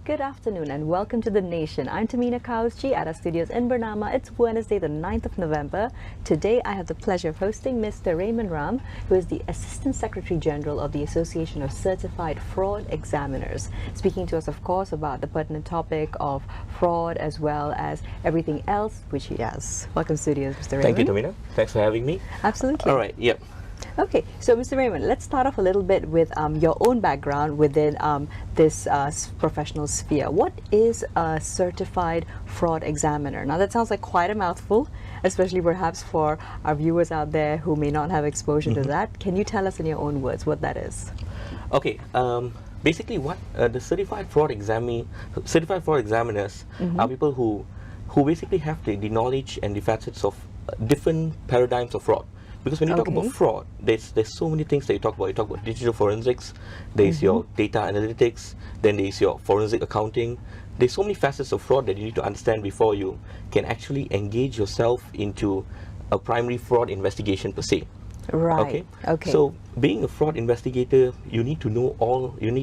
Good afternoon and welcome to The Nation. I'm Tamina Kausji at our studios in Bernama. It's Wednesday, the 9th of November. Today I have the pleasure of hosting Mr. Raymon, who is the Assistant Secretary General of the Association of Certified Fraud Examiners, speaking to us, of course, about the pertinent topic of fraud as well as everything else which he does. Welcome to studios, Mr. Raymon. Thank you, Tamina. Thanks for having me. Absolutely. All right, yep. Okay, so Mr. Raymond, let's start off a little bit with your own background within this professional sphere. What is a certified fraud examiner? Now that sounds like quite a mouthful, especially perhaps for our viewers out there who may not have exposure to that. Can you tell us in your own words what that is? Okay, basically what the certified fraud examiners are people who basically have the knowledge and the facets of different paradigms of fraud. Because when you talk about fraud, there's so many things that you talk about. You talk about digital forensics, there's your data analytics, then there's your forensic accounting. There's so many facets of fraud that you need to understand before you can actually engage yourself into a primary fraud investigation per se. Right. Okay. So being a fraud investigator, you need to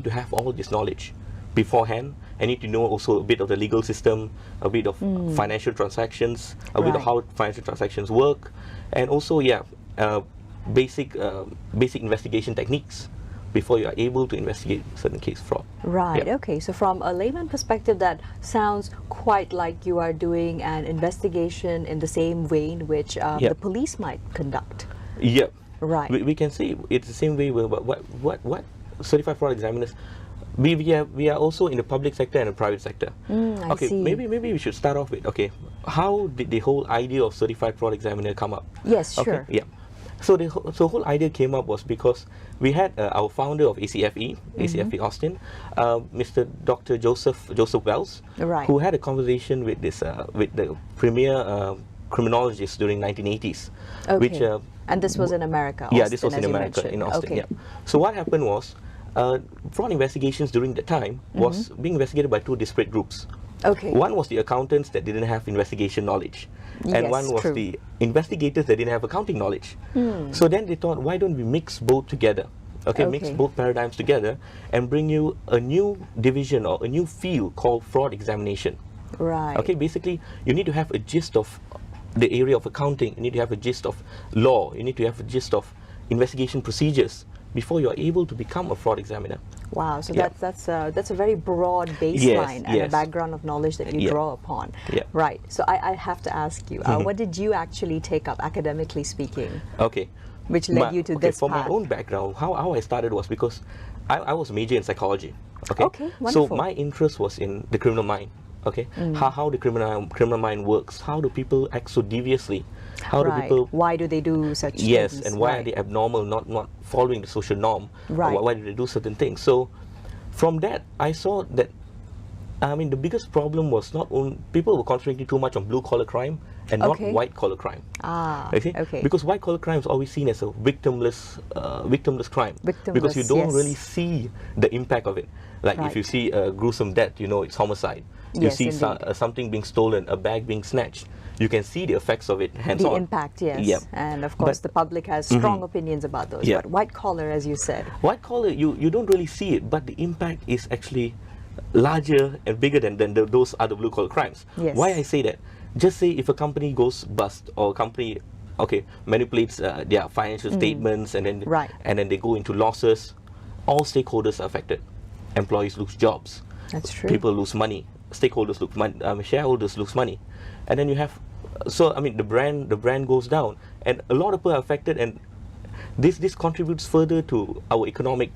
have all this knowledge beforehand. I need to know also a bit of the legal system, a bit of financial transactions, a bit of how financial transactions work, and also basic investigation techniques before you are able to investigate certain case fraud. Right. Yep. Okay. So from a layman perspective, that sounds quite like you are doing an investigation in the same way in which the police might conduct. Yep. Right. We can say it's the same way. But what certified fraud examiners? We are also in the public sector and the private sector. I see. Maybe we should start off with how did the whole idea of certified fraud examiner come up? Yes, sure. Yeah. So the whole idea came up was because we had our founder of ACFE Austin, Mr. Dr. Joseph Wells, who had a conversation with the premier criminologist during 1980s. Okay. And this was in America. Yeah, Austin, this was in America, in Austin. Okay. Yeah. So what happened was, fraud investigations during that time was being investigated by two disparate groups. Okay. One was the accountants that didn't have investigation knowledge, and one was the investigators that didn't have accounting knowledge. So then they thought, why don't we mix both together? Mix both paradigms together and bring you a new division or a new field called fraud examination. Right. Okay, basically you need to have a gist of the area of accounting, you need to have a gist of law, you need to have a gist of investigation procedures before you're able to become a fraud examiner. Wow, so that's a very broad baseline and a background of knowledge that you draw upon. Yeah. Right. So I have to ask you, what did you actually take up, academically speaking? Okay. Which led you to this for path? my own background, how I started was because I was a major in psychology. Okay, wonderful. So my interest was in the criminal mind. How the criminal mind works. How do people act so deviously? How do people? Why do they do such things? Yes, and why are they abnormal, not following the social norm? Right. Why do they do certain things? So from that, I saw that, the biggest problem was not only people were concentrating too much on blue collar crime and not white collar crime. Okay. Because white collar crime is always seen as a victimless crime. Because you don't really see the impact of it. Like if you see a gruesome death, you know it's homicide. You see something being stolen, a bag being snatched. You can see the effects of it hands-on. The impact, yes. Yep. And of course, the public has strong opinions about those. Yeah. But white collar, as you said. White collar, you don't really see it, but the impact is actually larger and bigger than those other blue collar crimes. Yes. Why I say that? Just say if a company goes bust or a company manipulates their financial statements and then they go into losses, all stakeholders are affected. Employees lose jobs. That's true. People lose money. Stakeholders lose money. Shareholders lose money. And then you have, the brand goes down, and a lot of people are affected, and this contributes further to our economic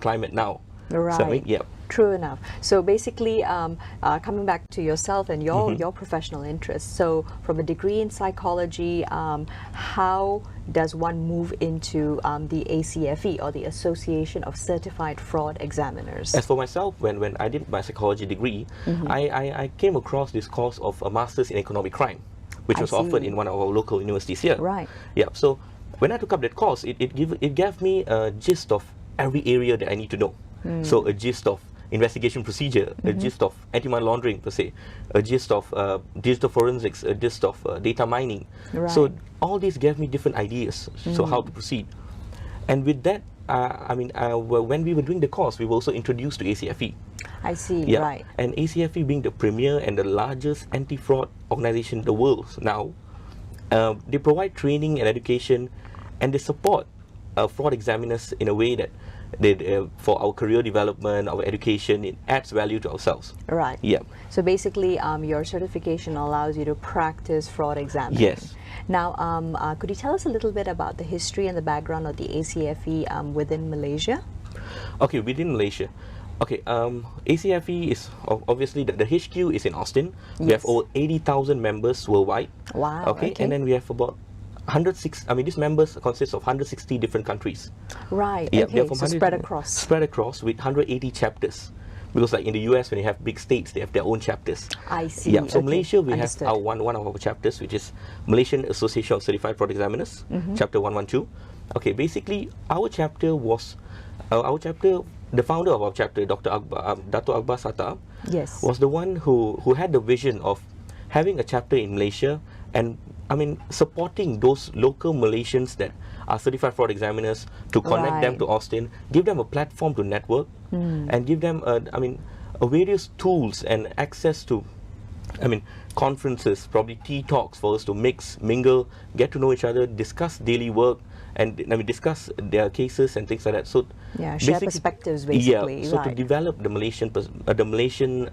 climate now. Right. So, True enough. So basically, coming back to yourself and your professional interests. So from a degree in psychology, how does one move into the ACFE, or the Association of Certified Fraud Examiners? As for myself, when I did my psychology degree, I came across this course of a master's in economic crime, which was offered in one of our local universities here. Right. Yeah. So when I took up that course, it gave me a gist of every area that I need to know. So a gist of investigation procedure, a gist of anti-money laundering per se, a gist of digital forensics, a gist of data mining. Right. So all these gave me different ideas, so how to proceed. And with that, when we were doing the course, we were also introduced to ACFE. I see, Yeah. right. And ACFE being the premier and the largest anti-fraud organization in the world now, they provide training and education, and they support fraud examiners in a way that for our career development, our education, it adds value to ourselves. Right. Yeah. So basically, your certification allows you to practice fraud examining. Yes. Now, could you tell us a little bit about the history and the background of the ACFE within Malaysia? Okay, within Malaysia. Okay, ACFE is obviously the HQ is in Austin. We have Yes. over 80,000 members worldwide. Wow. Okay, and then we have about 106. I mean, these members consist of 160 different countries. Right. Yeah, Okay. So 100 spread across. Spread across with 180 chapters. Because like in the US, when you have big states, they have their own chapters. I see. Yeah. So Okay. Malaysia, we Understood. have one of our chapters, which is Malaysian Association of Certified Fraud Examiners, chapter 112. Okay. Basically, our chapter was the founder of our chapter, Dr. Dato Akbar Sata, Yes. was the one who had the vision of having a chapter in Malaysia, and supporting those local Malaysians that are certified fraud examiners, to connect them Right. to Austin, give them a platform to network, and give them various tools and access to conferences, probably tea talks for us to mix, mingle, get to know each other, discuss daily work, and discuss their cases and things like that. So Yeah, share basically- perspectives basically. Yeah, so to right. develop the Malaysian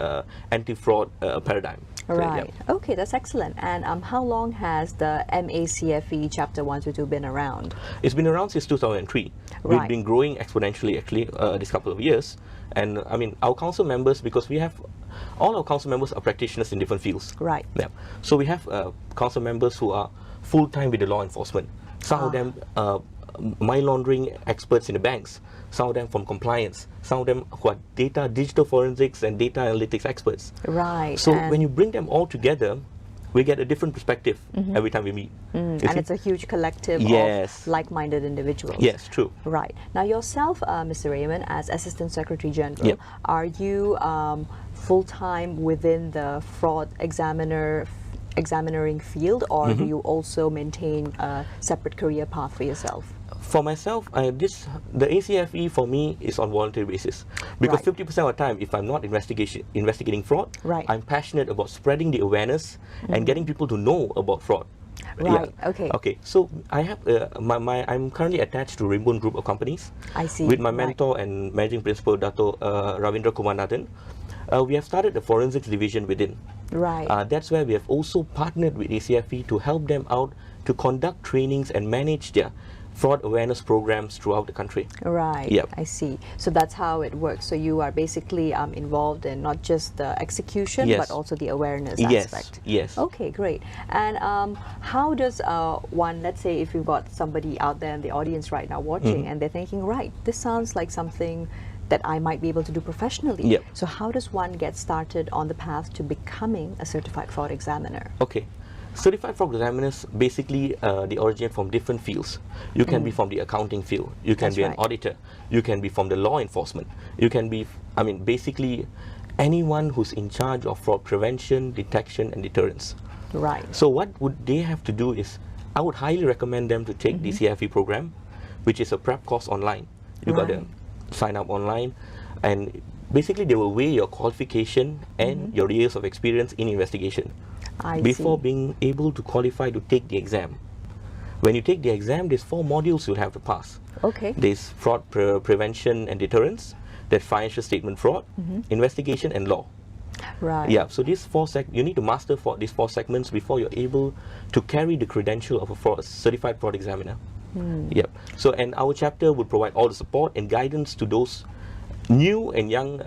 anti-fraud paradigm. So, Right. yeah. Okay, that's excellent. And how long has the MACFE Chapter 122 been around? It's been around since 2003. Right. We've been growing exponentially actually this couple of years. And our council members, because all our council members are practitioners in different fields. Right. Yeah. So we have council members who are full-time with the law enforcement. Some of them money laundering experts in the banks. Some of them from compliance. Some of them who are digital forensics and data analytics experts. Right. So and when you bring them all together, we get a different perspective every time we meet. You and see? it's a huge collective Yes. of like-minded individuals. Yes, true. Right. Now yourself, Mr. Raymond, as Assistant Secretary General, Yep. are you full-time within the fraud examining field, or do you also maintain a separate career path for yourself? For myself, the ACFE for me is on voluntary basis, because Right. 50% of the time, if I'm not investigating fraud, Right. I'm passionate about spreading the awareness and getting people to know about fraud. Right, okay. Okay. So I have I'm currently attached to Raymon Group of companies. I see. With my Right. mentor and managing principal, Dato Ravindra Kumar Nathan. We have started the forensics division within. Right. That's where we have also partnered with ACFE to help them out to conduct trainings and manage their fraud awareness programs throughout the country. Right, Yep. I see. So that's how it works. So you are basically involved in not just the execution, Yes. but also the awareness Yes, aspect. yes. Okay, great. And how does one, let's say if you've got somebody out there in the audience right now watching and they're thinking, right, this sounds like something that I might be able to do professionally. Yep. So how does one get started on the path to becoming a certified fraud examiner? Okay. Certified fraud examiners basically they originate from different fields. You can be from the accounting field. You can That's be an right. auditor. You can be from the law enforcement. You can be, basically anyone who's in charge of fraud prevention, detection, and deterrence. Right. So what would they have to do is, I would highly recommend them to take the CFE program, which is a prep course online. You got to Right. sign up online, and basically they will weigh your qualification and your years of experience in investigation I before see. being able to qualify to take the exam. When you take the exam, there's 4 modules you'll have to pass. Okay. There's fraud prevention and deterrence, there's financial statement fraud, investigation, and law. Right. Yeah, so these you need to master these 4 segments before you're able to carry the credential of a certified fraud examiner. Yep. So, and our chapter would provide all the support and guidance to those new and young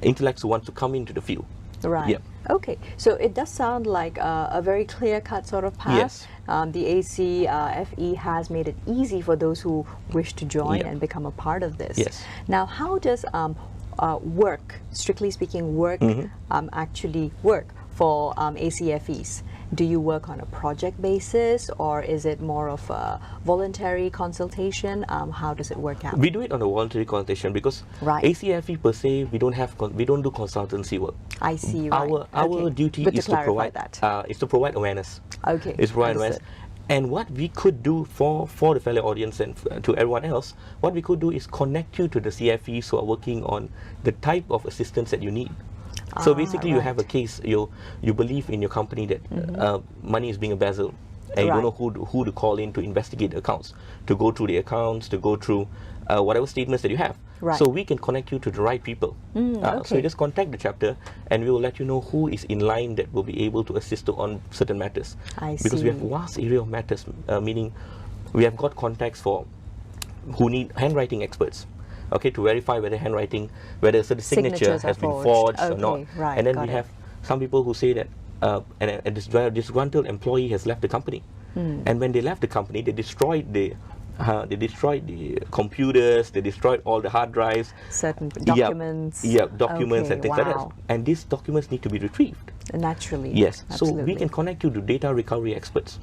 intellects who want to come into the field. Right. Yep. Okay. So it does sound like a very clear-cut sort of path. Yes. The ACFE has made it easy for those who wish to join Yep. and become a part of this. Yes. Now, how does work, strictly speaking, work actually work for ACFEs? Do you work on a project basis, or is it more of a voluntary consultation? How does it work out? We do it on a voluntary consultation because Right. ACFE per se, we don't do consultancy work. I see. Right. Our Okay. duty Good is to to clarify provide that. is to provide awareness. Okay. Is to provide awareness. Understood. And what we could do for the fellow audience and to everyone else, what we could do is connect you to the CFEs who are working on the type of assistance that you need. So basically, you have a case, you believe in your company that money is being embezzled, and you don't know who to call in to investigate the accounts, to go through the accounts, to go through whatever statements that you have. So we can connect you to the right people. So you just contact the chapter, and we will let you know who is in line that will be able to assist you on certain matters. Because we have a vast area of matters, meaning we have got contacts for who need handwriting experts. Okay, to verify whether whether the signature has been forged or not. And then we have some people who say that a disgruntled employee has left the company. And when they left the company, they destroyed the computers, they destroyed all the hard drives, certain documents. Documents and things like that. And these documents need to be retrieved. Naturally. Yes. So we can connect you to data recovery experts.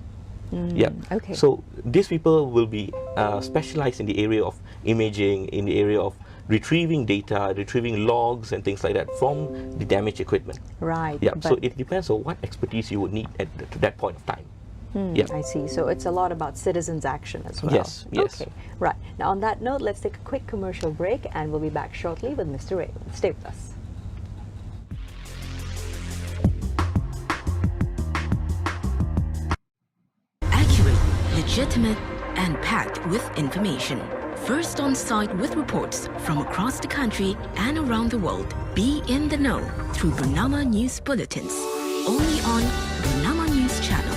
So these people will be specialized in the area of imaging, in the area of retrieving data, retrieving logs and things like that from the damaged equipment. So it depends on what expertise you would need at that point of time. I see. So it's a lot about citizens' action as well. Yes. Okay. Right. Now on that note, let's take a quick commercial break, and we'll be back shortly with Mr. Raymon. Stay with us. Legitimate and packed with information. First on site with reports from across the country and around the world. Be in the know through Bernama News Bulletins. Only on Bernama News Channel.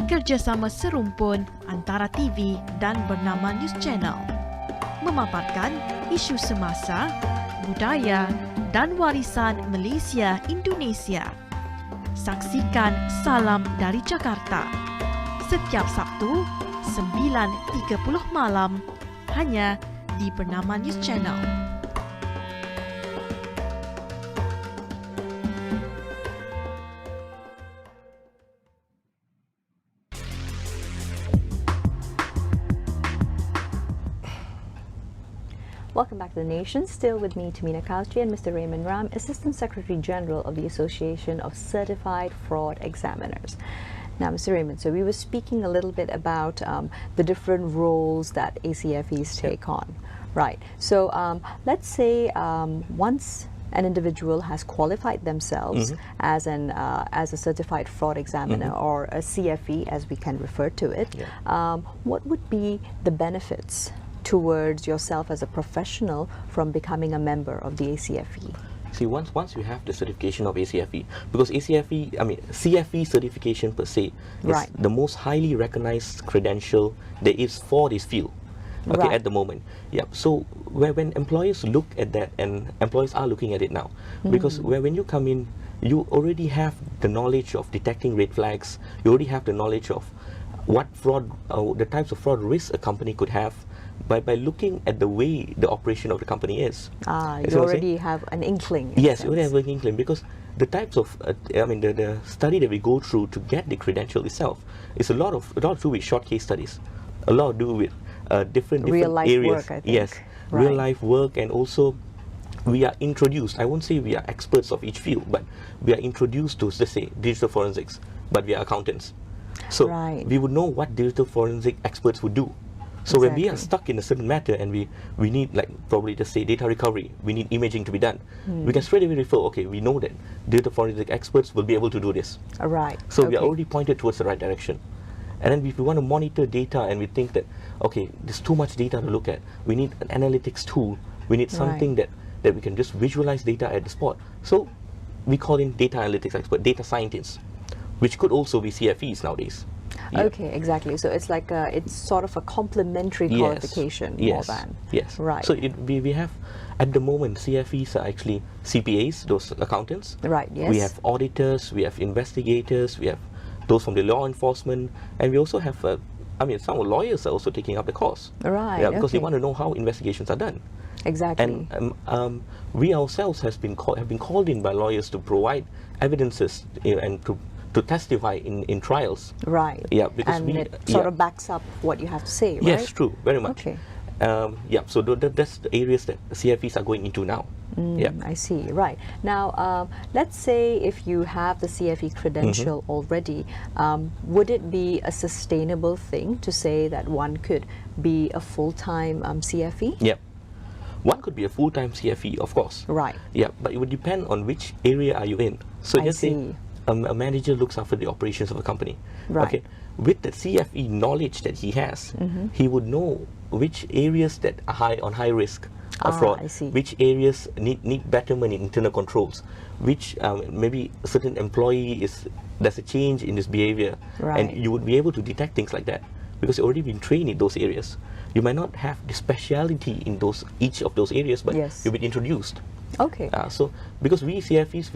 Kerjasama serumpun antara TV dan Bernama News Channel memaparkan isu semasa, budaya dan warisan Malaysia Indonesia. Saksikan Salam dari Jakarta setiap Sabtu 9.30 malam hanya di Bernama News Channel. Welcome back to the Nation. Still with me, Tamina Kausji, and Mr. Raymon Ram, Assistant Secretary General of the Association of Certified Fraud Examiners. Now, Mr. Raymon, so we were speaking a little bit about the different roles that ACFEs take on, right? So let's say once an individual has qualified themselves as a certified fraud examiner or a CFE, as we can refer to it, what would be the benefits towards yourself as a professional from becoming a member of the ACFE? See, once you have the certification of ACFE, because CFE certification per se is the most highly recognized credential there is for this field. Okay, at the moment. So when employers look at that, and employers are looking at it now, because when you come in, you already have the knowledge of detecting red flags. You already have the knowledge of what fraud, the types of fraud risks a company could have by looking at the way the operation of the company is. You already have an inkling. Yes, you already have an inkling, because the types of, the study that we go through to get the credential itself is a lot to do with short case studies, a lot to do with different real life areas. Work, I think. Yes, real life work, and also we are introduced, I won't say we are experts of each field, but we are introduced to, let's say, digital forensics, but we are accountants. So we would know what digital forensic experts would do. So when we are stuck in a certain matter and we need, like, probably just say data recovery, we need imaging to be done, we can straight away refer, okay, we know that data forensic experts will be able to do this. Right. So we are already pointed towards the right direction. And then if we want to monitor data and we think that, okay, there's too much data to look at, we need an analytics tool, we need something that we can just visualize data at the spot. So we call in data analytics expert, data scientists, which could also be CFEs nowadays. Yeah. Okay, exactly. So it's like it's sort of a complementary qualification more than. Yes. Right. So we have, at the moment, CFEs are actually CPAs, those accountants. Right, yes. We have auditors, we have investigators, we have those from the law enforcement, and we also have, some lawyers are also taking up the course. Right, Yeah, because they want to know how investigations are done. Exactly. And we ourselves have been called in by lawyers to provide evidences and to testify in trials. Right. Yeah, because and it sort of backs up what you have to say, right? Yes, true, very much. Okay. So that's the areas that the CFEs are going into now. I see, right. Now, let's say if you have the CFE credential already, would it be a sustainable thing to say that one could be a full-time CFE? Yeah. One could be a full-time CFE, of course. Right. Yeah, but it would depend on which area are you in. So just say a manager looks after the operations of a company. Right. Okay. With the CFE knowledge that he has, he would know which areas that are on high risk of fraud, which areas need betterment in internal controls, which maybe a certain employee there's a change in this behavior, and you would be able to detect things like that because you've already been trained in those areas. You might not have the speciality in each of those areas, but you've been introduced. Okay. So because we CFEs,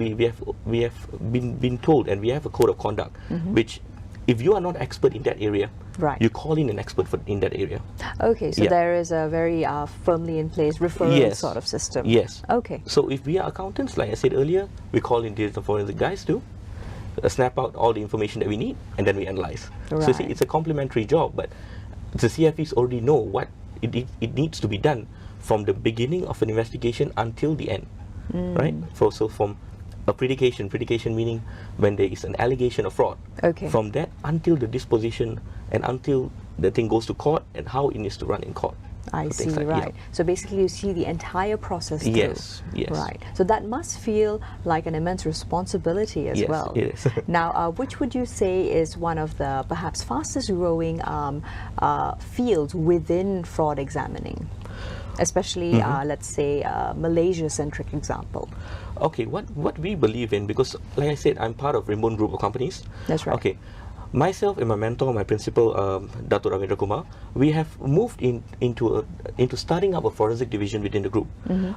we have been told, and we have a code of conduct, which if you are not expert in that area, you call in an expert in that area. Okay, so there is a very firmly in place referral sort of system. Yes. Okay. So if we are accountants, like I said earlier, we call in data forensic guys too, snap out all the information that we need, and then we analyze. Right. So you see, it's a complementary job, but the CFEs already know what it needs to be done from the beginning of an investigation until the end, right? So from a predication meaning when there is an allegation of fraud. Okay. From that until the disposition and until the thing goes to court and how it needs to run in court. I see, right. So basically you see the entire process through. Yes, yes. Right. So that must feel like an immense responsibility as well. Yes, it is. Now, which would you say is one of the perhaps fastest growing fields within fraud examining? Especially, let's say, Malaysia-centric example. Okay, what we believe in, because like I said, I'm part of Raymon group of companies. That's right. Okay. Myself and my mentor, my principal, Dato' Ravindra Kumar, we have moved into starting up a forensic division within the group.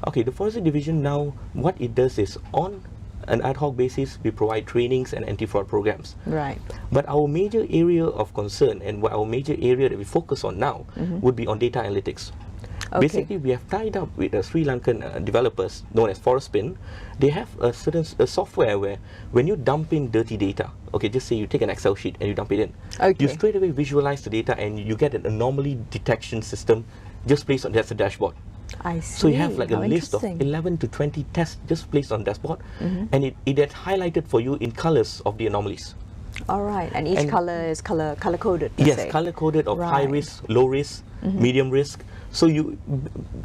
Okay, the forensic division now, what it does is on an ad hoc basis, we provide trainings and anti-fraud programs. Right. But our major area of concern and our major area that we focus on now would be on data analytics. Okay. Basically, we have tied up with Sri Lankan developers known as Forespin. They have a certain software where when you dump in dirty data, okay, just say you take an Excel sheet and you dump it in, you straight away visualize the data and you get an anomaly detection system just placed on that's a dashboard. I see. So you have like a list of 11 to 20 tests just placed on dashboard, and it had highlighted for you in colors of the anomalies. All right, and each color is color coded. Yes, color coded of high risk, low risk, medium risk. So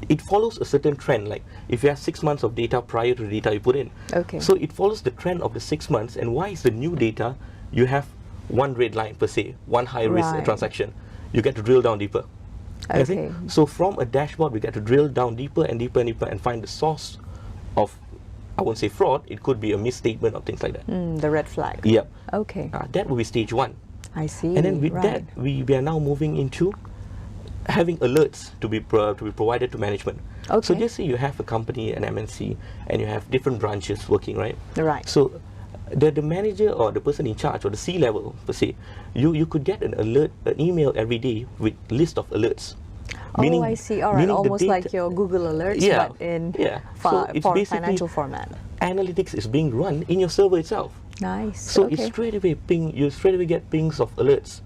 it follows a certain trend. Like if you have 6 months of data prior to the data you put in, so it follows the trend of the 6 months. And why is the new data? You have one red line per se, one high risk transaction. You get to drill down deeper. Okay. So from a dashboard, we get to drill down deeper and deeper and deeper and find the source of, I won't say fraud, it could be a misstatement or things like that. The red flag. Yep. Okay. That will be stage 1. I see. And then with that, we are now moving into having alerts to be provided to management. Okay. So just say you have a company, an MNC, and you have different branches working, right? Right. So the manager or the person in charge or the C-level per se, you could get an alert, an email every day with list of alerts. Meaning, I see. All right, almost like your Google alerts, but in financial format. Analytics is being run in your server itself. Nice. So it's straight away ping. You straight away get pings of alerts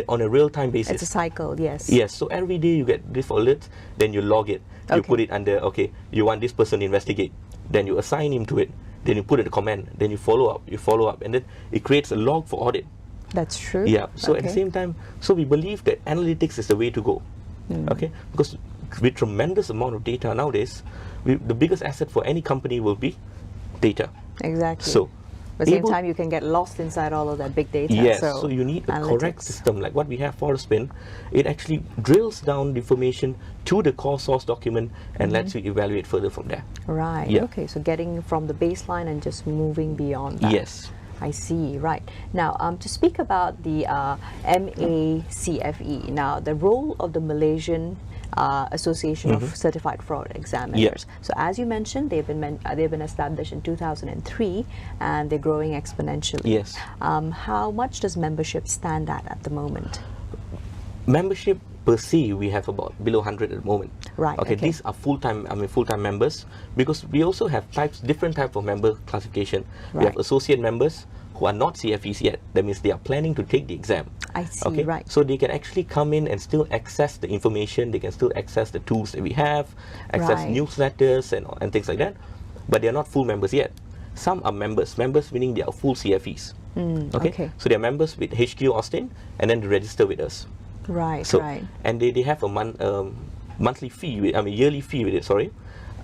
on a real-time basis. It's a cycle, yes. Yes. So every day you get this alerts, then you log it. You put it under, okay, you want this person to investigate. Then you assign him to it. Then you put it a comment. Then you follow up, and then it creates a log for audit. That's true. Yeah. So at the same time, so we believe that analytics is the way to go. Okay, because with tremendous amount of data nowadays, the biggest asset for any company will be data. Exactly. So, at the same time, you can get lost inside all of that big data. yes, so you need a correct system like what we have for Spin. It actually drills down the information to the core source document and lets you evaluate further from there. Right. Yeah. Okay. So getting from the baseline and just moving beyond that. Yes. I see. Right. Now, to speak about the MACFE. Now, the role of the Malaysian Association of Certified Fraud Examiners. So as you mentioned, they've been established in 2003, and they're growing exponentially. Yes. How much does membership stand at the moment? Membership per se, we have about below 100 at the moment. Right. Okay. These are full-time members, because we also have different types of member classification. We have associate members who are not CFEs yet. That means they are planning to take the exam. I see. Right. So they can actually come in and still access the information. They can still access the tools that we have, access newsletters and things like that. But they are not full members yet. Some are members. Members meaning they are full CFEs. Okay. So they are members with HQ Austin, and then they register with us. Right. So, and they have a monthly fee. Yearly fee with it. Sorry.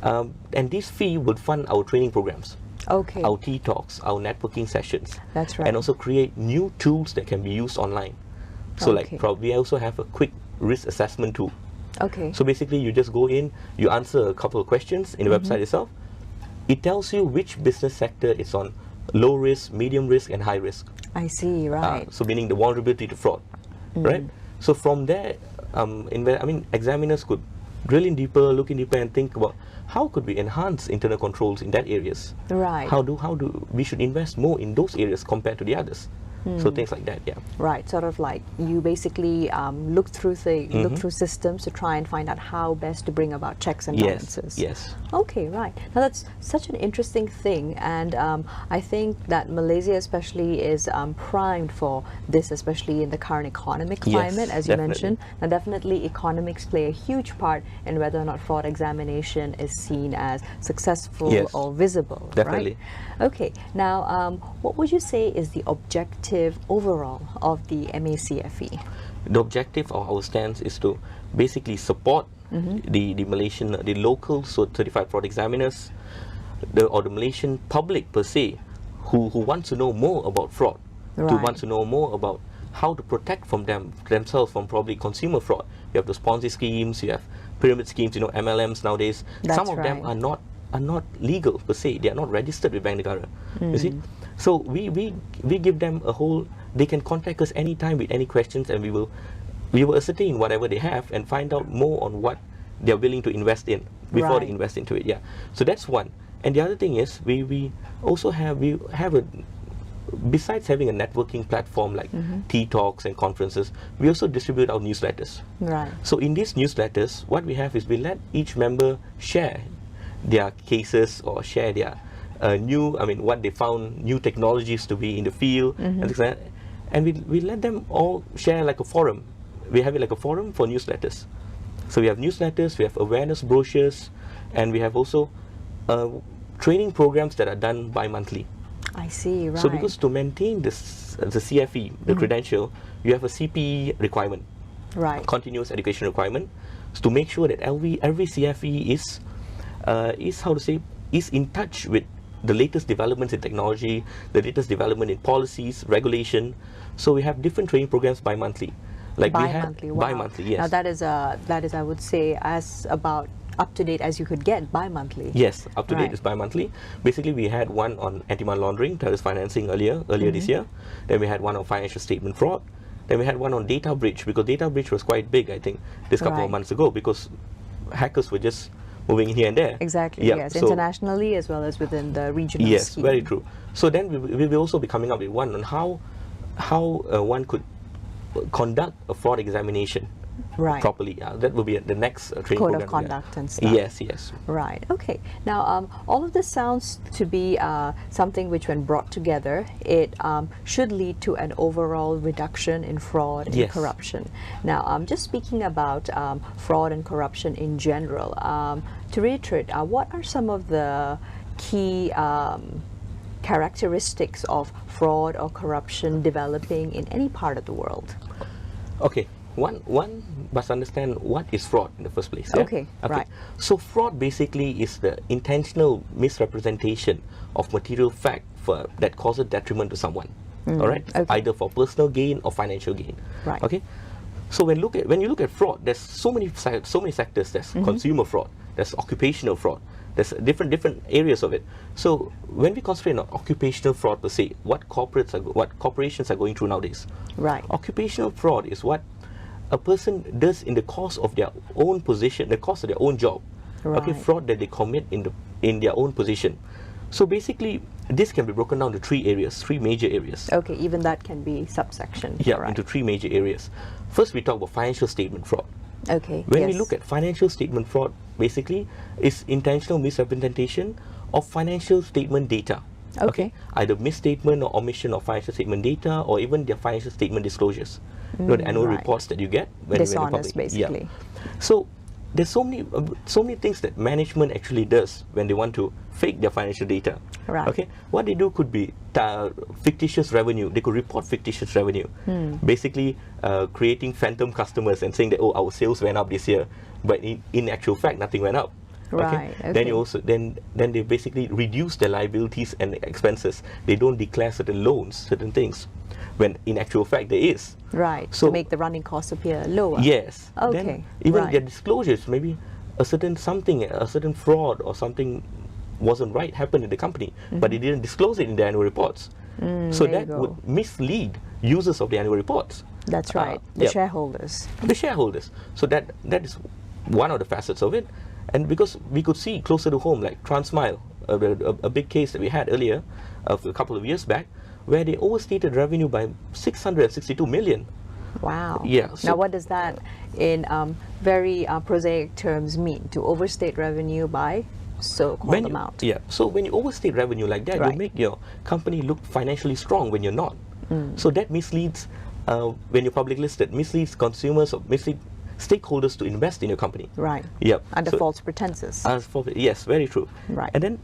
And this fee would fund our training programs. Okay. Our tea talks, our networking sessions. That's right. And also create new tools that can be used online. So like we also have a quick risk assessment tool. Okay. So basically you just go in, you answer a couple of questions in the website itself. It tells you which business sector is on low risk, medium risk and high risk. I see. Right. So meaning the vulnerability to fraud. Right? So from there, examiners could drill in deeper, look in deeper and think about how could we enhance internal controls in that areas. Right. How do we should invest more in those areas compared to the others. So things like that, yeah. Right, sort of like you basically look through systems to try and find out how best to bring about checks and balances. Yes. Okay, right. Now that's such an interesting thing, and I think that Malaysia especially is primed for this, especially in the current economic climate, as you mentioned. Now definitely economics play a huge part in whether or not fraud examination is seen as successful or visible. Definitely. Right? Okay, now what would you say is the objective overall of the MACFE? The objective of our stance is to basically support the Malaysian, the local certified fraud examiners, or the Malaysian public per se, who wants to know more about fraud, who wants to know more about how to protect from themselves from probably consumer fraud. You have the Ponzi schemes, you have pyramid schemes, MLMs nowadays. Some of them are not legal per se. They are not registered with Bank Negara. You see, so we give them a whole. They can contact us anytime with any questions, and we will ascertain whatever they have and find out more on what they are willing to invest in before they invest into it. Yeah. So that's one. And the other thing is we also have a, besides having a networking platform like tea talks and conferences, we also distribute our newsletters. Right. So in these newsletters, what we have is we let each member share their cases or share their what they found new technologies to be in the field, and things like that. And we let them all share like a forum. We have it like a forum for newsletters. So we have newsletters, we have awareness brochures, and we have also training programs that are done bi-monthly. I see, right. So because to maintain this, the CFE, the credential, you have a CPE requirement, continuous education requirement, to make sure that every CFE is in touch with the latest developments in technology, the latest development in policies, regulation. So we have different training programs bi-monthly. Like bi-monthly, bi-monthly, yes. Now that is I would say as about up to date as you could get bi-monthly. Yes, up to date is bi-monthly. Basically, we had one on anti-money laundering, terrorist financing earlier this year. Then we had one on financial statement fraud. Then we had one on data breach, because data breach was quite big, I think, this couple of months ago, because hackers were just moving here and there. Exactly, yes. So internationally as well as within the regional scheme. Yes, very true. So then we will also be coming up with one on how one could conduct a fraud examination properly. That will be the next training code program. Of conduct and stuff. Yes. Right. Okay. Now, all of this sounds to be something which, when brought together, it should lead to an overall reduction in fraud and corruption. Now, just speaking about fraud and corruption in general, to reiterate, what are some of the key characteristics of fraud or corruption developing in any part of the world? Okay. one must understand what is fraud in the first place. Yeah? Okay, right. So fraud basically is the intentional misrepresentation of material fact that causes detriment to someone. All right, either for personal gain or financial gain. Right. Okay. So when you look at fraud, there's so many sectors. There's consumer fraud, there's occupational fraud, there's different areas of it. So when we concentrate on occupational fraud per se, what corporations are going through nowadays. Right. Occupational fraud is what a person does in the course of their own position, the course of their own job. Right. Okay, fraud that they commit in their own position. So basically, this can be broken down to three major areas. Okay, even that can be subsection. Yeah, right. into three major areas. First, we talk about financial statement fraud. Okay. When we look at financial statement fraud, basically, is intentional misrepresentation of financial statement data. Okay. Either misstatement or omission of financial statement data, or even their financial statement disclosures. The annual reports that you get when you're dishonest, public. basically. Yeah. So there's so many things that management actually does when they want to fake their financial data. Right. Okay. What they do could be fictitious revenue. They could report fictitious revenue. Basically, creating phantom customers and saying that, oh, our sales went up this year, but in actual fact, nothing went up. Right. Okay. Then you also then they basically reduce their liabilities and expenses. They don't declare certain loans, certain things, when in actual fact there is. Right. So to make the running costs appear lower. Yes. Okay. Then even their disclosures, maybe a certain fraud or something wasn't right happened in the company, but they didn't disclose it in the annual reports. So that would mislead users of the annual reports. That's right. The shareholders. The shareholders. So that is one of the facets of it. And because we could see closer to home, like Transmile, a big case that we had earlier, a couple of years back, where they overstated revenue by 662 million. Wow. Yeah. So now, what does that, in very prosaic terms, mean? To overstate revenue by so-called amount? Yeah. So when you overstate revenue like that, you make your company look financially strong when you're not. So that misleads, when you're public listed, misleads consumers or misleads stakeholders to invest in your company. Right. Yep. Under false pretenses. Yes, very true. Right. And then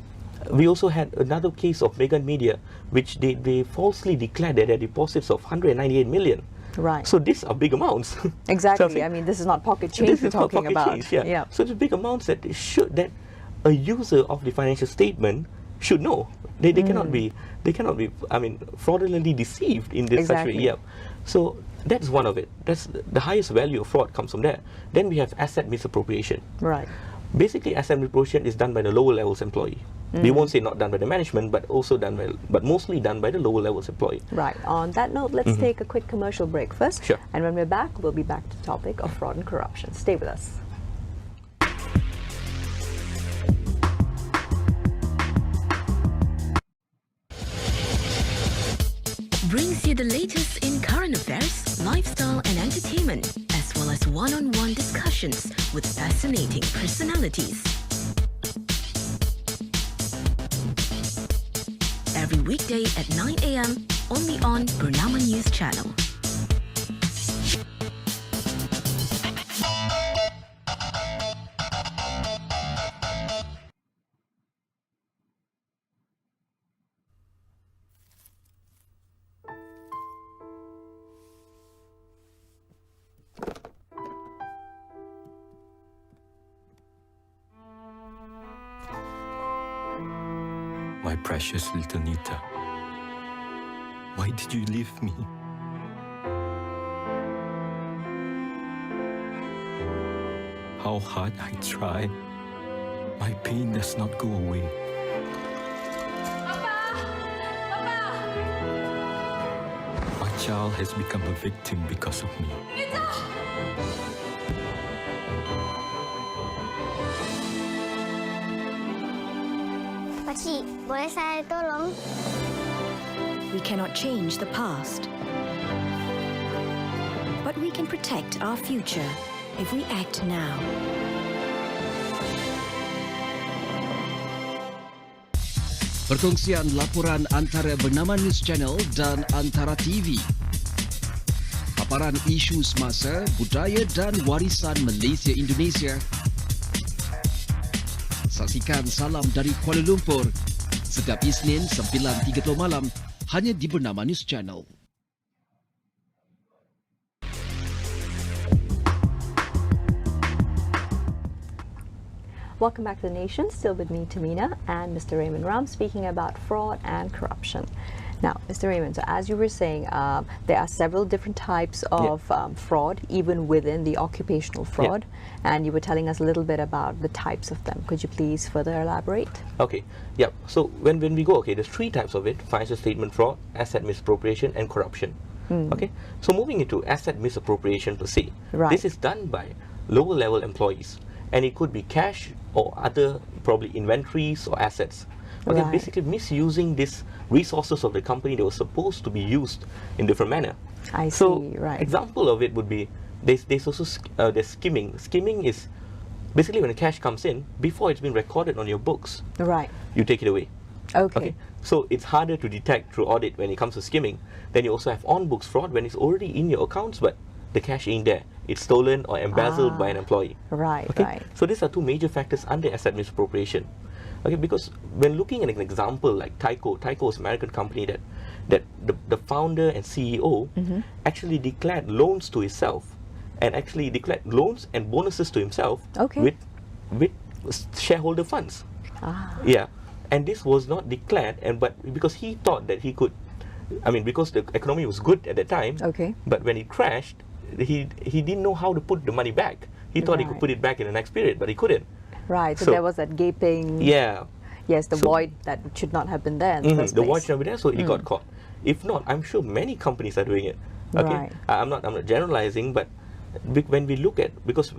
we also had another case of Megan Media, which they falsely declared that their deposits of 198 million. Right. So these are big amounts. Exactly. So I mean, this is not pocket change we're talking about. Change, yeah. So it's big amounts that a user of the financial statement should know. They cannot be fraudulently deceived in this such way. Yeah. So that's one of it. That's the highest value of fraud comes from there. Then we have asset misappropriation. Right. Basically, asset misappropriation is done by the lower levels employee. We won't say not done by the management, but mostly done by the lower levels employee. Right. On that note, let's take a quick commercial break first. Sure. And when we're back, we'll be back to the topic of fraud and corruption. Stay with us. Brings you the latest in current affairs, lifestyle and entertainment, as well as one-on-one discussions with fascinating personalities. Every weekday at 9 a.m. only on Bernama News Channel. My precious little Nita, why did you leave me? How hard I try, my pain does not go away. My child has become a victim because of me. Pakcik, boleh saya tolong? We cannot change the past, but we can protect our future if we act now. Perkongsian laporan antara Bernama News Channel dan Antara TV. Paparan isu semasa, budaya dan warisan Malaysia Indonesia. Saksikan Salam dari Kuala Lumpur setiap Isnin 9.30 malam hanya di Bernama News Channel. Welcome back to The Nation. Still with me, Tamina, and Mr. Raymon Ram, speaking about fraud and corruption. Now, Mr. Raymond, so as you were saying, there are several different types of fraud, even within the occupational fraud, and you were telling us a little bit about the types of them. Could you please further elaborate? Okay, yeah. So when we go, okay, there's three types of it: financial statement fraud, asset misappropriation, and corruption. Okay, so moving into asset misappropriation per se, this is done by lower level employees, and it could be cash or other probably inventories or assets. Okay, basically misusing these resources of the company that was supposed to be used in different manner. I see, right. Example of it would be there's also there's skimming. Skimming is basically when the cash comes in before it's been recorded on your books. Right. You take it away. Okay. So it's harder to detect through audit when it comes to skimming. Then you also have on-books fraud when it's already in your accounts, but the cash ain't there. It's stolen or embezzled by an employee. Right, okay? right. So these are two major factors under asset misappropriation. Okay, because when looking at an example like Tyco is an American company that the founder and CEO actually declared loans to himself, and actually declared loans and bonuses to himself with shareholder funds. Yeah, and this was not declared, but because he thought that he could, because the economy was good at that time. Okay. But when it crashed, he didn't know how to put the money back. He thought he could put it back in the next period, but he couldn't. Right, so there was that gaping. Yeah. Yes, the void that should not have been there in the first the place. void should not be there, so he got caught. If not, I'm sure many companies are doing it. Okay, Right. I'm not generalizing, but when we look at, because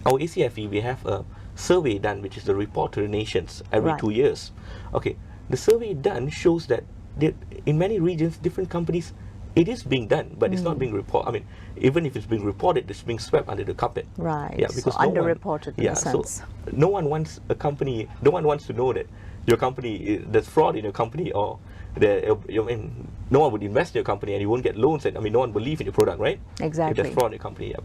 our ACFE, we have a survey done, which is the report to the nations every 2 years. Okay, the survey done shows that in many regions, different companies, it is being done, but it's not being reported. Even if it's being reported, it's being swept under the carpet. Right. Yeah, because so underreported in a sense. So no one wants no one wants to know that your company, there's fraud in your company, or no one would invest in your company and you won't get loans, and no one will believe in your product, right? Exactly. If there's fraud in your company. Yeah.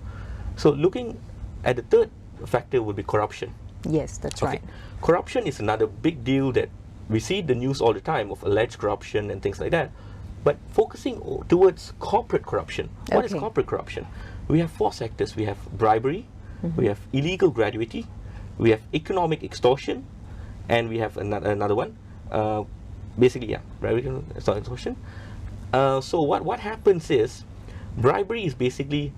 So looking at the third factor would be corruption. Yes, that's right. Corruption is another big deal that we see in the news all the time of alleged corruption and things like that. But focusing towards corporate corruption. What is corporate corruption? We have four sectors. We have bribery, we have illegal gratuity, we have economic extortion, and we have another one. Bribery, extortion. So what happens is, bribery is basically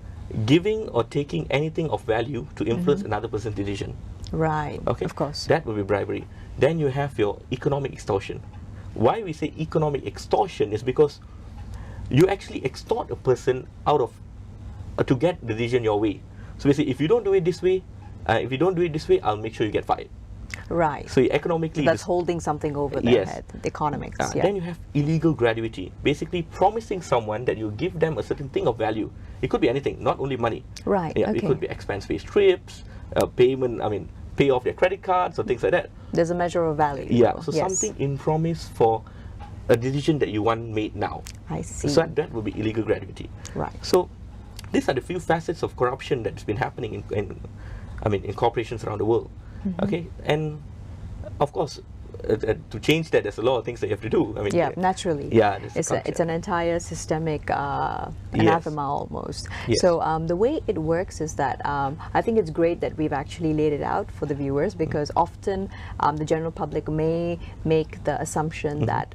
giving or taking anything of value to influence another person's decision. Right, okay, of course. That would be bribery. Then you have your economic extortion. Why we say economic extortion is because you actually extort a person out of to get the decision your way. So basically, if you don't do it this way, I'll make sure you get fired. Right. So economically, so that's holding something over their head. Economics. Then you have illegal gratuity, basically promising someone that you give them a certain thing of value. It could be anything, not only money. Right. Yeah, it could be expense-based trips, payment. Pay off their credit cards or things like that. There's a measure of value. Yeah, so something in promise for a decision that you want made now. I see. So that would be illegal gratuity. Right. So these are the few facets of corruption that's been happening in corporations around the world. Okay, and of course, to change that, there's a lot of things that you have to do. Naturally. Yeah, it's an entire systemic anathema almost. Yes. So the way it works is that I think it's great that we've actually laid it out for the viewers, because often the general public may make the assumption that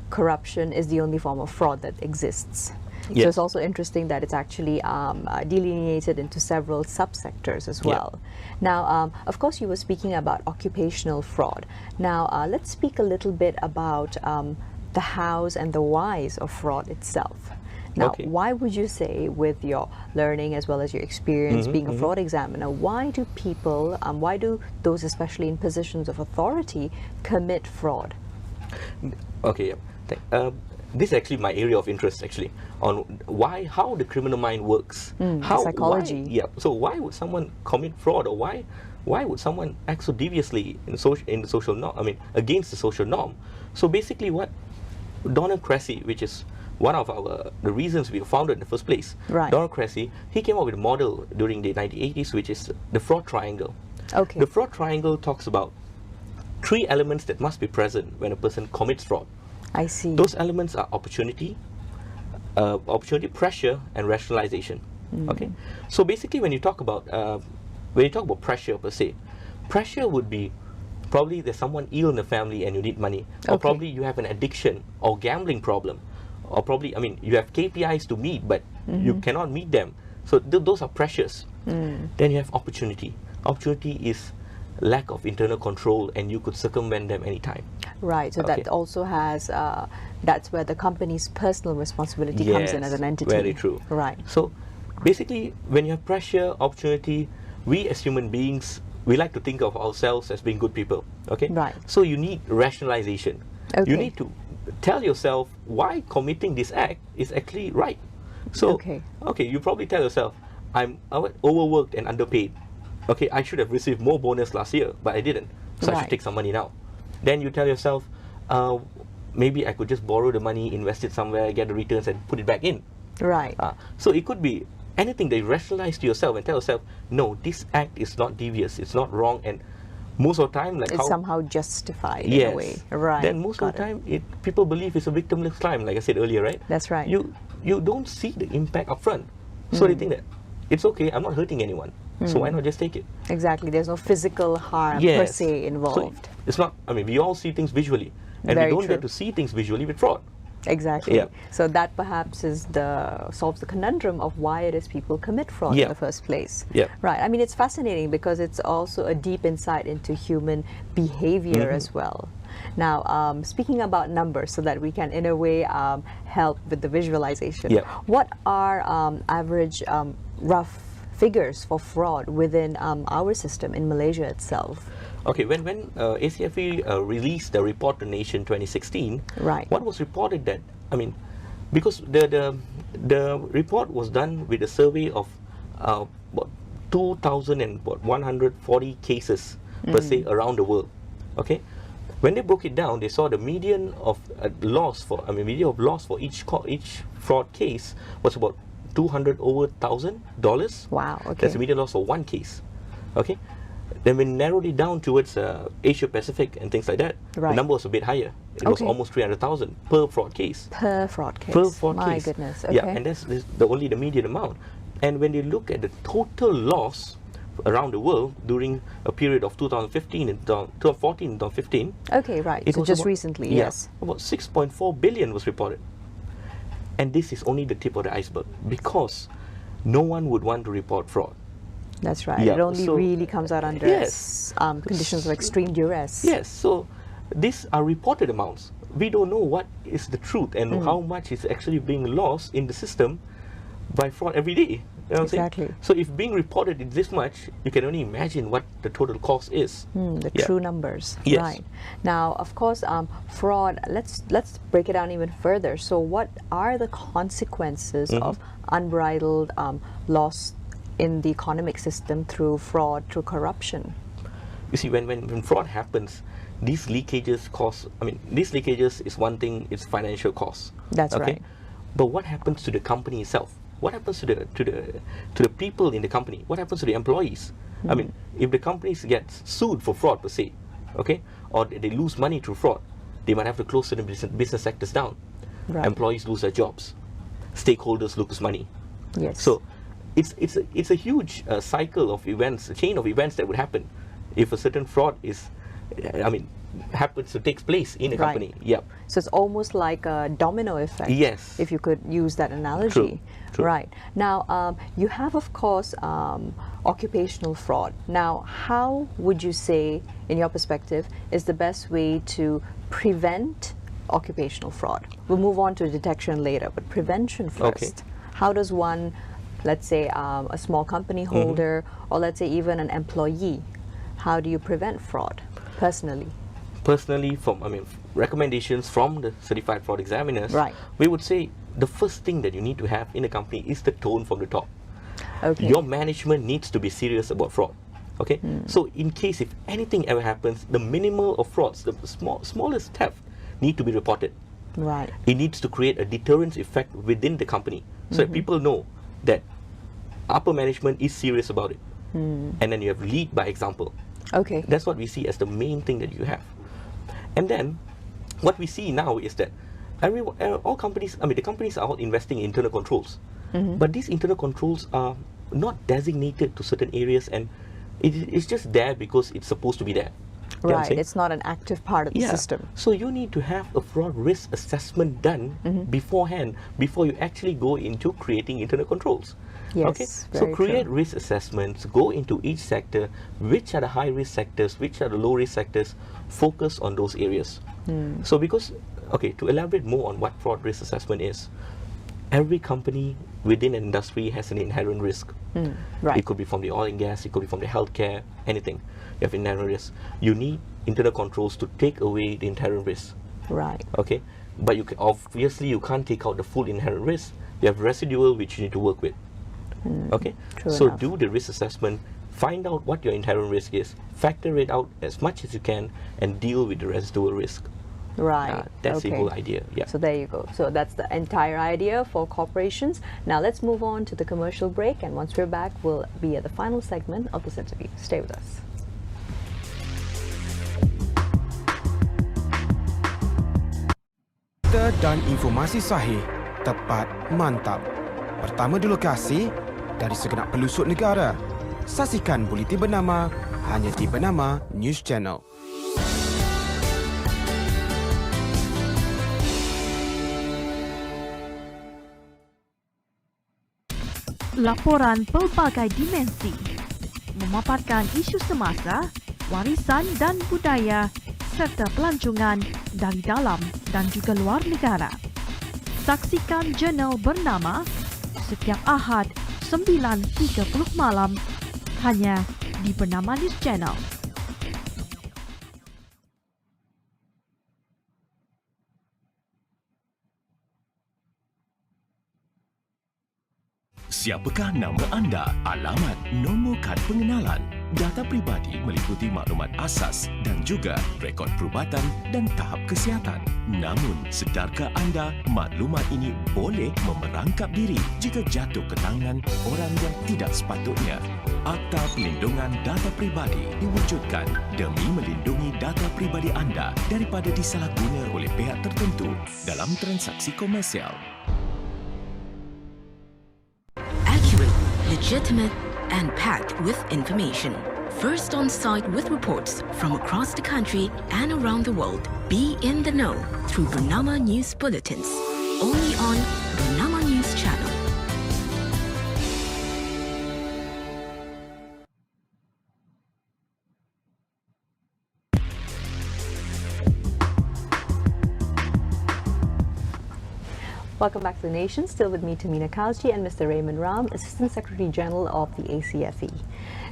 corruption is the only form of fraud that exists. Yes. So it's also interesting that it's actually delineated into several subsectors as well. Now, of course, you were speaking about occupational fraud. Now, let's speak a little bit about the hows and the whys of fraud itself. Now, why would you say, with your learning as well as your experience being a fraud examiner, why do people, why do those especially in positions of authority commit fraud? Okay, this is actually my area of interest, actually, on how the criminal mind works. Psychology. So why would someone commit fraud, or why would someone act so deviously in the social norm? Against the social norm. So basically, what Donald Cressy, which is one of the reasons we were founded in the first place. Right. Donald Cressy, he came up with a model during the 1980s, which is the fraud triangle. Okay. The fraud triangle talks about 3 elements that must be present when a person commits fraud. I see. Those elements are opportunity, pressure, and rationalization. Okay. So basically, when you talk about pressure per se, pressure would be probably there's someone ill in the family and you need money, or Okay. probably you have an addiction or gambling problem, or probably, I mean, you have KPIs to meet, but you cannot meet them. So those are pressures. Then you have opportunity. Opportunity is lack of internal control, and you could circumvent them anytime. Right, so Okay. that also has, that's where the company's personal responsibility comes in as an entity. Very true. Right. So basically, when you have pressure, opportunity, we as human beings, we like to think of ourselves as being good people. Okay. Right. So you need rationalization. Okay. You need to tell yourself why committing this act is actually right. So Okay. you probably tell yourself, I'm overworked and underpaid. Okay, I should have received more bonus last year, but I didn't. So I Right. should take some money now. Then you tell yourself, maybe I could just borrow the money, invest it somewhere, get the returns, and put it back in. Right. So it could be anything that you rationalize to yourself and tell yourself, no, this act is not devious, it's not wrong, and most of the time, like It's how somehow justified in yes, a way. Right. then most of the time, people believe it's a victimless crime, like I said earlier, right? That's right. You don't see the impact upfront, so they think that it's okay, I'm not hurting anyone, so why not just take it? Exactly. There's no physical harm per Yes. se So involved. it's not. I mean, we all see things visually, and Very we don't true. get to see things visually with fraud. Exactly. Yeah. So that perhaps solves the conundrum of why it is people commit fraud Yeah. in the first place. Yeah. Right. I mean, it's fascinating because it's also a deep insight into human behavior as well. Now, speaking about numbers, so that we can, in a way, help with the visualization. Yeah. What are average rough figures for fraud within our system in Malaysia itself? Okay, when ACFE released the report to Nation 2016, Right. what was reported that, I mean, because the report was done with a survey of what 2,140 cases per se around the world. Okay, when they broke it down, they saw the median of loss for each fraud case was about $200,000. Wow. Okay. That's the median loss for one case. Okay. Then we narrowed it down towards Asia Pacific and things like that. Right. The number was a bit higher. It was Okay. almost 300,000 per fraud case. Per fraud case. Per fraud My case. goodness. Okay. Yeah, and that's only the median amount. And when they look at the total loss around the world during a period of 2015 and 2014 and 2015, Okay, right. it So was just about- recently, yeah, yes. about 6.4 billion was reported. And this is only the tip of the iceberg, because no one would want to report fraud. That's right. Yeah, It only so- really comes out under Yes. conditions of extreme duress. Yes, so these are reported amounts. We don't know what is the truth and how much is actually being lost in the system by fraud every day. You know what I'm saying? Exactly. So if being reported is this much, you can only imagine what the total cost is. The Yeah. true numbers. Yes. Right. Now, of course, fraud, let's break it down even further. So what are the consequences of unbridled loss in the economic system through fraud, through corruption? You see, when fraud happens, these leakages these leakages is one thing, it's financial costs. That's right. But what happens to the company itself? What happens to the people in the company? What happens to the employees? I mean, if the companies get sued for fraud per se, okay, or they lose money through fraud, they might have to close certain business sectors down. Right. Employees lose their jobs. Stakeholders lose money. Yes. So it's a huge cycle of events, a chain of events that would happen if a certain fraud happens to take place in a Right. company. Yep. So it's almost like a domino effect. Yes. If you could use that analogy. True. Right. Now, you have, of course, occupational fraud. Now, how would you say, in your perspective, is the best way to prevent occupational fraud? We'll move on to detection later, but prevention first. Okay. How does one, let's say, a small company holder, or let's say even an employee, how do you prevent fraud personally? Personally, recommendations from the certified fraud examiners, Right. we would say the first thing that you need to have in a company is the tone from the top. Okay. Your management needs to be serious about fraud. Okay, so in case if anything ever happens, the minimal of frauds, the smallest theft, need to be reported. Right. It needs to create a deterrence effect within the company, so that people know that upper management is serious about it, and then you have lead by example. Okay. That's what we see as the main thing that you have. And then what we see now is that all companies, the companies are all investing in internal controls, but these internal controls are not designated to certain areas, and It's just there because it's supposed to be there. You know what I'm Right, saying? it's not an active part of the system. So you need to have a fraud risk assessment done beforehand, before you actually go into creating internal controls. Yes, Okay, so very create true. risk assessments, go into each sector, which are the high risk sectors, which are the low risk sectors, focus on those areas. So because, okay, to elaborate more on what fraud risk assessment is, every company within an industry has an inherent risk. Right. It could be from the oil and gas, it could be from the healthcare, anything. You have inherent risk. You need internal controls to take away the inherent risk. Right. Okay, but obviously you can't take out the full inherent risk. You have residual which you need to work with. Okay, True so enough. do the risk assessment, find out what your inherent risk is, factor it out as much as you can, and deal with the residual risk. Right. That's the okay. whole idea. Yeah. So there you go. So that's the entire idea for corporations. Now let's move on to the commercial break, and once we're back, we'll be at the final segment of this interview. Stay with us. Berita dan informasi sahih, tepat, mantap. Pertama di lokasi, dari segenap pelusuk negara. Saksikan buletin bernama hanya di Bernama News Channel. Laporan pelbagai dimensi memaparkan isu semasa, warisan dan budaya serta pelancongan dari dalam dan juga luar negara. Saksikan jurnal bernama setiap Ahad 9.30 malam hanya di Bernama News Channel. Siapakah nama anda, alamat, nombor kad pengenalan? Data peribadi meliputi maklumat asas dan juga rekod perubatan dan tahap kesihatan. Namun, sedarkah anda maklumat ini boleh memerangkap diri jika jatuh ke tangan orang yang tidak sepatutnya? Akta Pelindungan Data Peribadi diwujudkan demi melindungi data peribadi anda daripada disalahguna oleh pihak tertentu dalam transaksi komersial. Accurate, legitimate, and packed with information. First on site with reports from across the country and around the world. Be in the know through Bernama News Bulletins. Only on Bernama News Channel. Welcome back to The Nation. Still with me, Tamina Kausji, and Mr. Raymon Ram, Assistant Secretary General of the ACFE.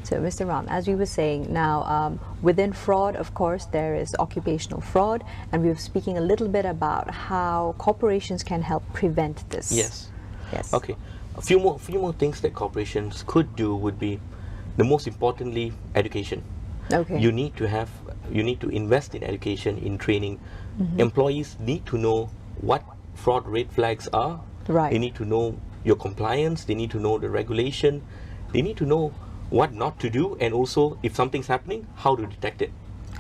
So, Mr. Ram, as we were saying, now within fraud, of course, there is occupational fraud, and we were speaking a little bit about how corporations can help prevent this. Yes. Yes. Okay. A few more things that corporations could do would be, the most importantly, education. Okay. You need to invest in education, in training. Employees need to know what fraud red flags are. Right. They need to know your compliance. They need to know the regulation. They need to know what not to do, and also if something's happening, how to detect it.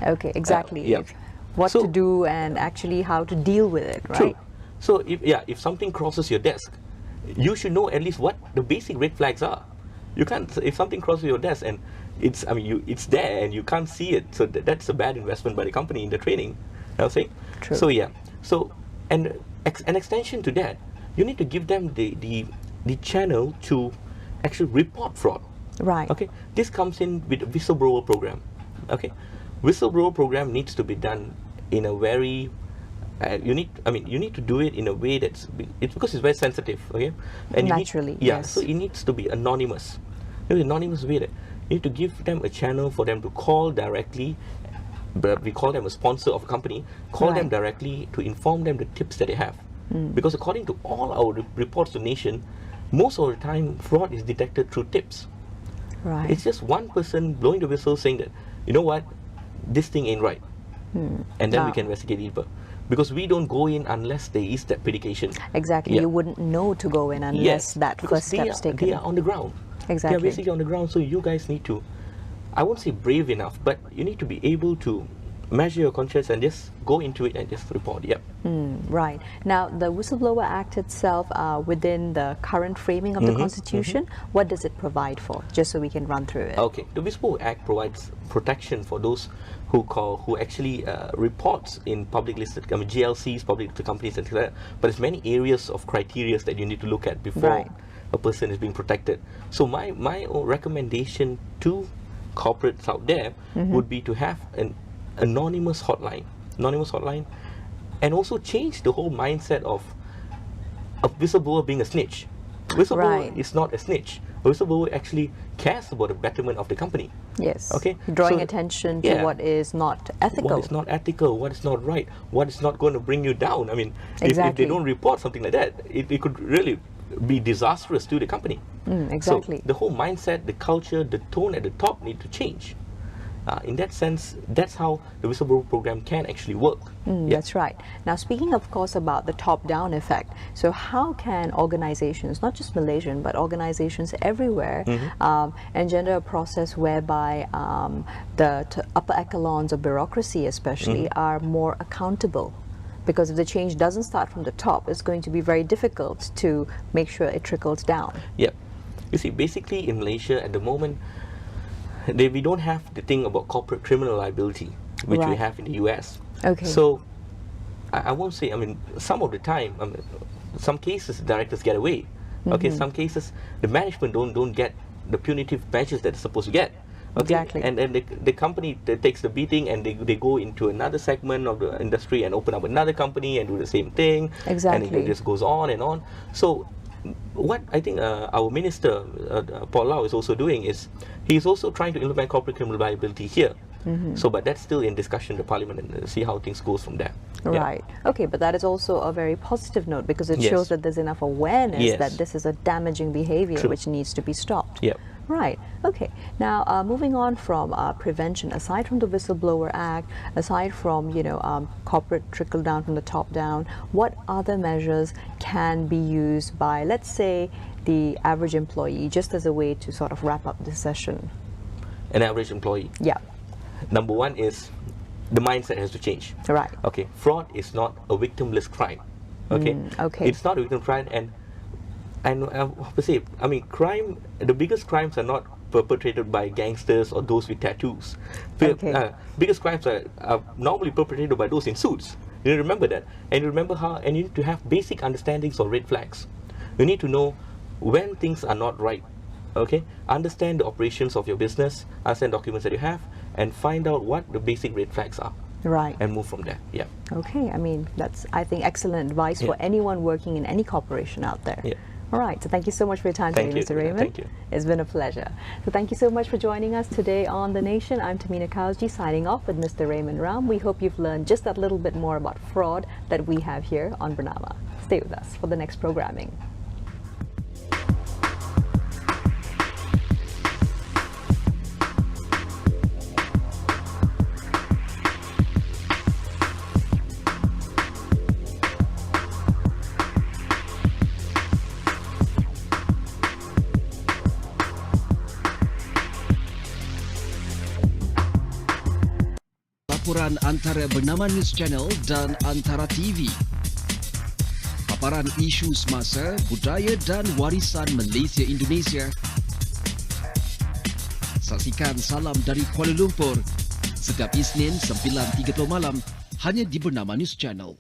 Okay, exactly. Yeah. What So- to do and actually how to deal with it, True. right? So if something crosses your desk, you should know at least what the basic red flags are. You can't, if something crosses your desk and it's there and you can't see it, so that's a bad investment by the company in the training. I'll say. True. So yeah. So and an extension to that, you need to give them the channel to actually report fraud. Right. Okay, this comes in with a whistleblower program. Okay, whistleblower program needs to be done in a very you need to do it in a way it's because it's very sensitive. Okay, and Naturally, yes. so it needs to be anonymous. In an anonymous way, that you need to give them a channel for them to call directly. But we call them a sponsor of a company. Call them Right. directly to inform them the tips that they have. Because according to all our reports to Nation, most of the time fraud is detected through tips. Right. It's just one person blowing the whistle saying that, you know what, this thing ain't right. And then we Now- can investigate deeper. Because we don't go in unless there is that predication. Exactly. Yeah. You wouldn't know to go in unless that because first step's taken. they are on the ground. Exactly. They are basically on the ground, so you guys need to, I won't say brave enough, but you need to be able to measure your conscience and just go into it and just report. Yep. Right. Now, the Whistleblower Act itself, within the current framing of the Constitution, what does it provide for? Just so we can run through it. Okay. The Whistleblower Act provides protection for those who actually reports in public listed, GLCs, public listed companies, etc. But there's many areas of criteria that you need to look at before a person is being protected. So my recommendation to corporates out there would be to have an anonymous hotline, and also change the whole mindset of a whistleblower being a snitch. Whistleblower is not a snitch. A whistleblower actually cares about the betterment of the company. Yes. Okay. Drawing attention to what is not ethical. What is not ethical, what is not right, what is not going to bring you down. I mean, if they don't report something like that, it could really be disastrous to the company. Exactly. So the whole mindset, the culture, the tone at the top need to change. In that sense, that's how the whistleblower program can actually work. That's right. Now, speaking, of course, about the top-down effect, so how can organizations, not just Malaysian, but organizations everywhere, engender a process whereby the upper echelons of bureaucracy especially are more accountable? Because if the change doesn't start from the top, it's going to be very difficult to make sure it trickles down. Yep. You see, basically in Malaysia at the moment, we don't have the thing about corporate criminal liability, which we have in the US. Okay. So I won't say, I mean, some of the time, some cases directors get away. Okay, some cases the management don't get the punitive measures that they're supposed to get. Okay? Exactly. And then the company takes the beating and they go into another segment of the industry and open up another company and do the same thing. Exactly. And it just goes on and on. So what I think our minister, Paul Lau, is also doing is he's also trying to implement corporate criminal liability here. So, but that's still in discussion in the parliament and see how things goes from there. Right. Okay, but that is also a very positive note because it shows that there's enough awareness that this is a damaging behavior which needs to be stopped. Yep. Right. Okay. Now, moving on from prevention, aside from the Whistleblower Act, aside from corporate trickle down from the top down, what other measures can be used by, let's say, the average employee, just as a way to sort of wrap up this session? An average employee. Yeah. Number one is the mindset has to change. Right. Okay. Fraud is not a victimless crime. Okay. Okay. It's not a victim crime, and I mean, crime. The biggest crimes are not perpetrated by gangsters or those with tattoos. Biggest crimes are normally perpetrated by those in suits. You need to remember that, and you need to have basic understandings of red flags. You need to know when things are not right. Okay, understand the operations of your business, understand documents that you have, and find out what the basic red flags are. Right. And move from there. Yeah. Okay. I mean, that's, I think, excellent advice for anyone working in any corporation out there. Yeah. All right. So thank you so much for your time today, Mr. Raymond. Thank you. It's been a pleasure. So thank you so much for joining us today on The Nation. I'm Tamina Kausji signing off with Mr. Raymond Ram. We hope you've learned just that little bit more about fraud that we have here on Bernama. Stay with us for the next programming. Laporan antara Bernama News Channel dan Antara TV. Paparan isu semasa, budaya dan warisan Malaysia Indonesia. Saksikan Salam dari Kuala Lumpur setiap Isnin 9.30 malam hanya di Bernama News Channel.